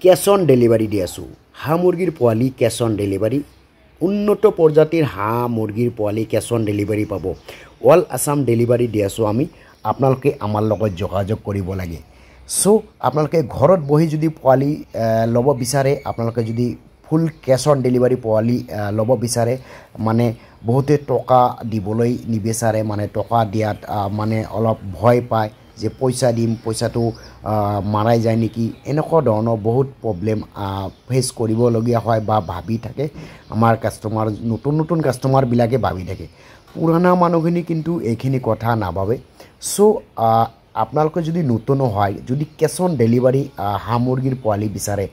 Cash on delivery দি আছোঁ। হাঁহ মুৰ্গীৰ পোৱালি কেশ অন ডেলিভাৰি, উন্নত প্ৰজাতিৰ হাঁহ মুৰ্গীৰ পোৱালি কেশ অন ডেলিভাৰি পাব। অল আছাম ডেলিভাৰি দি আছোঁ আমি। আপোনালোকে আমাৰ লগত যোগাযোগ কৰিব লাগে। চ' আপোনালোকে ঘৰত বহি যদি পোৱালি ল'ব বিচাৰে, আপোনালোকে যদি ফুল কেশ অন ডেলিভাৰি পোৱালি ল'ব বিচাৰে, মানে বহুতে টকা দিবলৈ নিবিচাৰে, মানে টকা দিয়াত মানে অলপ ভয় পায় যে পইচা দিম, পইচাটো মাৰাই যায় নেকি, এনেকুৱা ধৰণৰ বহুত প্ৰব্লেম ফেচ কৰিবলগীয়া হয় বা ভাবি থাকে আমাৰ কাষ্টমাৰ, নতুন নতুন কাষ্টমাৰবিলাকে ভাবি থাকে। পুৰণা মানুহখিনি কিন্তু এইখিনি কথা নাভাবে। চ' আপোনালোকে যদি নতুন হয়, যদি কেশ অন ডেলিভাৰি হাঁহ মুৰ্গীৰ পোৱালি বিচাৰে,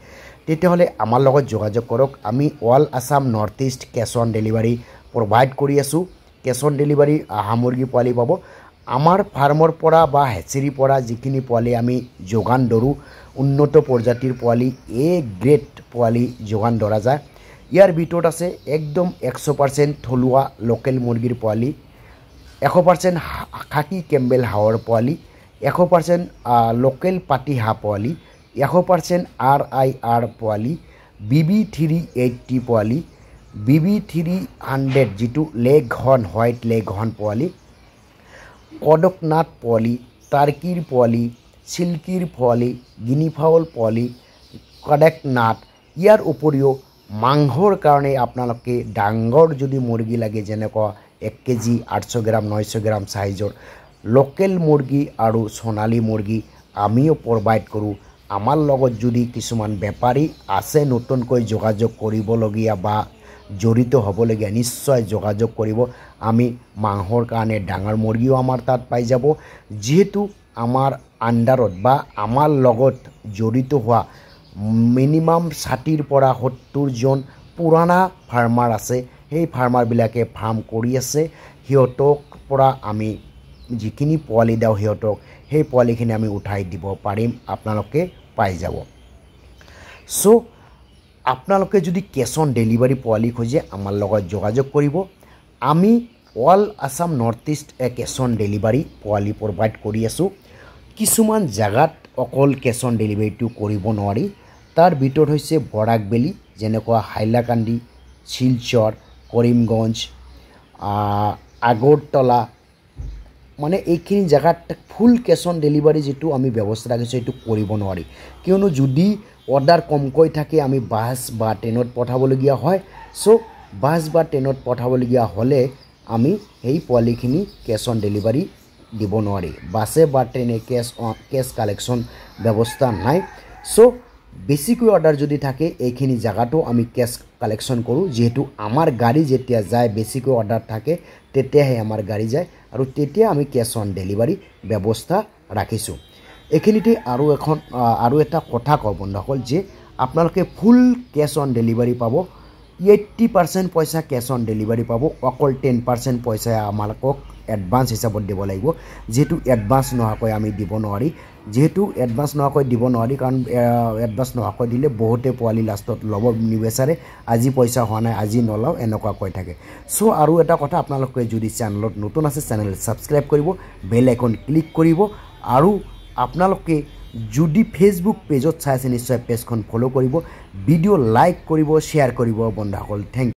তেতিয়াহ'লে আমাৰ লগত যোগাযোগ কৰক। আমি all Assam north east cash on delivery provide কৰি আছোঁ। কেশ অন ডেলিভাৰি হাঁহ মুৰ্গী পোৱালি পাব। আমাৰ ফাৰ্মৰ পৰা বা হেচেৰিৰ পৰা যিখিনি পোৱালি আমি যোগান ধৰোঁ, উন্নত প্ৰজাতিৰ পোৱালি, গ্ৰেড পোৱালি যোগান ধৰা যায়। ইয়াৰ ভিতৰত আছে একদম 100% থলুৱা লোকেল মুৰ্গীৰ পোৱালি, 100% খাকী কেম্বেল হাঁহৰ পোৱালি, 100% লোকেল পাতি হাঁহ পোৱালি, 100% RIR পোৱালি, BB380 পোৱালি, BB300 যিটো leg horn, white leg horn পোৱালি, কডকনাথ পোৱালি, টাৰ্কিৰ পোৱালি, চিল্কিৰ পোৱালি, গিনিফাউল পোৱালি, কডকনাথ। ইয়াৰ উপৰিও মাংসৰ কাৰণে আপোনালোকে ডাঙৰ যদি মুৰ্গী লাগে, যেনেকুৱা 1 kg 800 গ্ৰাম 900 গ্ৰাম চাইজৰ লোকেল মুৰ্গী আৰু সোণালী মুৰ্গী আমিও প্ৰভাইড কৰোঁ। আমাৰ লগত যদি কিছুমান বেপাৰী আছে নতুনকৈ যোগাযোগ কৰিবলগীয়া বা জড়িত হ'বলগীয়া, নিশ্চয় যোগাযোগ কৰিব। আমি মাংসৰ কাৰণে ডাঙৰ মুৰ্গীও আমাৰ তাত পাই যাব। যিহেতু আমাৰ আণ্ডাৰত বা আমাৰ লগত জড়িত হোৱা মিনিমাম 60ৰ পৰা 70 জন পুৰণা ফাৰ্মাৰ আছে। সেই ফাৰ্মাৰবিলাকে ফাৰ্ম কৰি আছে। সিহঁতক পৰা আমি যিখিনি পোৱালি দিওঁ সিহঁতক, সেই পোৱালিখিনি আমি উঠাই দিব পাৰিম, আপোনালোকে পাই যাব। চ' আপোনালোকে যদি কেশ অন ডেলিভাৰি পোৱালি খোজে, আমাৰ লগত যোগাযোগ কৰিব। আমি all Assam north east cash on delivery পোৱালি প্ৰভাইড কৰি আছোঁ। কিছুমান জেগাত অকল কেশ অন ডেলিভাৰিটো কৰিব নোৱাৰি। তাৰ ভিতৰত হৈছে বৰাকবেলি, যেনেকুৱা হাইলাকান্দি, শিলচৰ, কৰিমগঞ্জ, আগৰতলা, মানে এইখিনি জেগাত ফুল কেশ অন ডেলিভাৰি যিটো আমি ব্যৱস্থা ৰাখিছোঁ, সেইটো কৰিব নোৱাৰি। কিয়নো যদি অৰ্ডাৰ কমকৈ থাকে, আমি বাছ বা ট্ৰেইনত পঠাবলগীয়া হয়। চ' বাছ বা ট্ৰেইনত পঠাবলগীয়া হ'লে আমি সেই পোৱালিখিনি কেশ অন ডেলিভাৰি দিব নোৱাৰি। বাছে বা ট্ৰেইনে কেছ কালেকশ্যন ব্যৱস্থা নাই। চ' বেছিকৈ অৰ্ডাৰ যদি থাকে, এইখিনি জেগাতো আমি কেছ কালেকশ্যন কৰোঁ। যিহেতু আমাৰ গাড়ী যেতিয়া যায়, বেছিকৈ অৰ্ডাৰ থাকে, তেতিয়াহে আমাৰ গাড়ী যায়, আৰু তেতিয়া আমি কেছ অন ডেলিভাৰি ব্যৱস্থা ৰাখিছোঁ। এইখিনিতে আৰু এটা কথা কওঁ বন্ধুসকল, যে আপোনালোকে ফুল কেছ অন ডেলিভাৰি পাব। 80% পইচা কেছ অন ডেলিভাৰি পাব। অকল 10% পইচা আমালোকক এডভান্স হিচাপত দিব লাগিব। যিহেতু এডভান্স নোহোৱাকৈ আমি দিব নোৱাৰি। কাৰণ এডভান্স নোহোৱাকৈ দিলে বহুতে পোৱালি লাষ্টত ল'ব নিবিচাৰে। আজি পইচা হোৱা নাই, আজি নলওঁ, এনেকুৱা কৈ থাকে। চ' আৰু এটা কথা, আপোনালোকে যদি চেনেলত নতুন আছে, চেনেল ছাবস্ক্ৰাইব কৰিব, বেল আইকন ক্লিক কৰিব, আৰু আপোনালোকে যদি ফেচবুক পেজত চাই আছে, নিশ্চয় পেজখন ফ'ল' কৰিব, ভিডিঅ' লাইক কৰিব, শ্বেয়াৰ কৰিব বন্ধুসকল। Thank U.